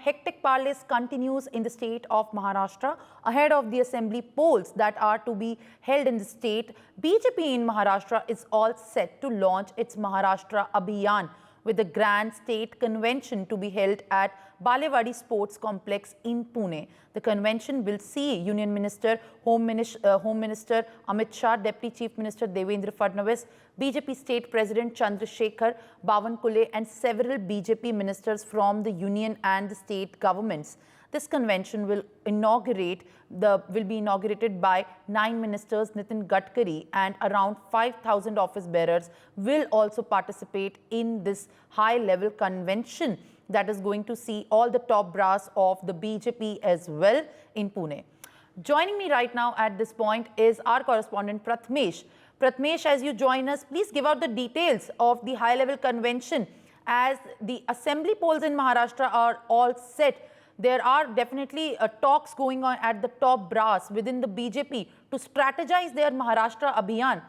hectic parley continues in the state of Maharashtra ahead of the assembly polls that are to be held in the state. BJP in Maharashtra is all set to launch its Maharashtra Abhiyan, with the grand state convention to be held at Balewadi Sports Complex in Pune. The convention will see Union Minister, Home Minister Amit Shah, Deputy Chief Minister Devendra Fadnavis, BJP State President Chandrasekhar Bawankule and several BJP ministers from the union and the state governments. This convention will be inaugurated by 9 ministers. Nitin Gadkari and around 5,000 office bearers will also participate in this high-level convention that is going to see all the top brass of the BJP as well in Pune. Joining me right now at this point is our correspondent Prathmesh. Prathmesh, as you join us, please give out the details of the high-level convention. As the assembly polls in Maharashtra are all set, there are definitely talks going on at the top brass within the BJP to strategize their Maharashtra Abhiyan.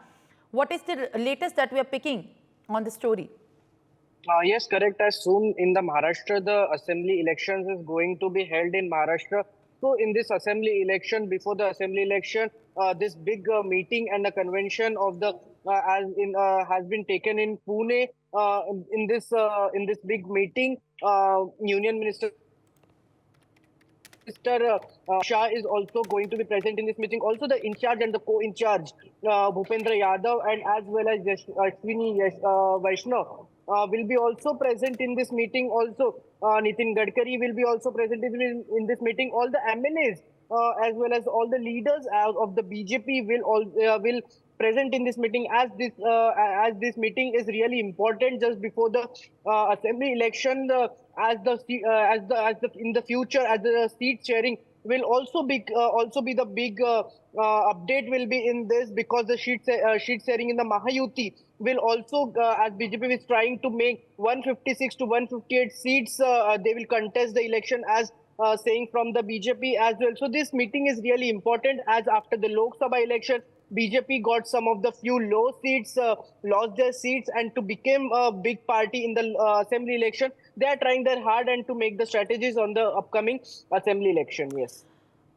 What is the latest that we are picking on the story? Yes, correct. As soon in the Maharashtra, the assembly elections is going to be held in Maharashtra. So in this assembly election, before the assembly election, this big meeting and the convention of the has been taken in Pune. In this big meeting, Union Minister Shah is also going to be present in this meeting. Also, the in-charge and the co-in-charge, Bhupendra Yadav and as well as Ashwini Vaishnav will be also present in this meeting. Also, Nitin Gadkari will be also present in this meeting. All the MLAs as well as all the leaders of the BJP will present in this meeting, as this meeting is really important just before the assembly election. In the future, as the seat sharing will also be the big update will be in this, because the sheet sharing in the Mahayuti will also, as BJP is trying to make 156 to 158 seats, they will contest the election, as saying from the BJP as well. So this meeting is really important, as after the Lok Sabha election, BJP got some of the few low seats, lost their seats, and to become a big party in the assembly election, they are trying their hard and to make the strategies on the upcoming assembly election. Yes.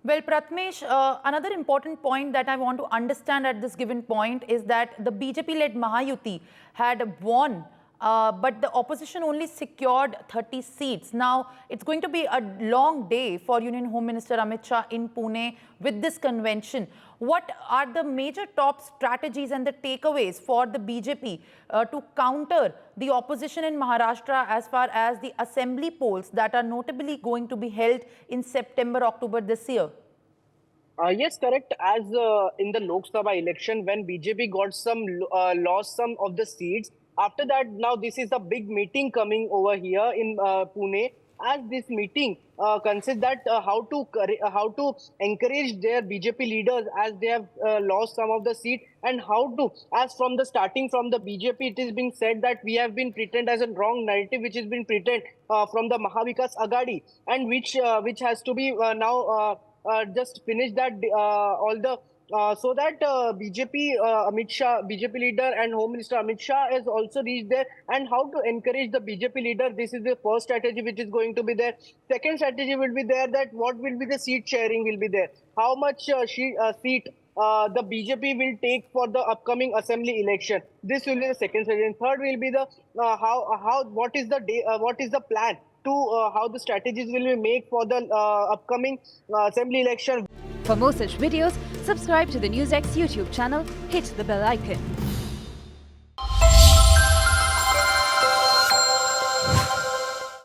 Well, Prathmesh, another important point that I want to understand at this given point is that the BJP-led Mahayuti had won, but the opposition only secured 30 seats. Now, it's going to be a long day for Union Home Minister Amit Shah in Pune with this convention. What are the major top strategies and the takeaways for the BJP to counter the opposition in Maharashtra as far as the assembly polls that are notably going to be held in September, October this year? Yes, correct. As in the Lok Sabha election, when BJP got lost some of the seats, after that, now this is a big meeting coming over here in Pune. As this meeting consists that how to encourage their BJP leaders, as they have lost some of the seat, and how to, as from the starting from the BJP, it is being said that we have been pretend as a wrong narrative, which has been pretend from the Mahavikas Aghadi, and which has to be now just finish that all the. So that BJP Amit Shah, BJP leader and Home Minister Amit Shah has also reached there, and how to encourage the BJP leader. This is the first strategy which is going to be there. Second strategy will be there, that what will be the seat sharing will be there. How much seat the BJP will take for the upcoming assembly election. This will be the second strategy. And third will be the what is the plan to how the strategies will be made for the upcoming assembly election. For more such videos, subscribe to the NewsX YouTube channel, hit the bell icon.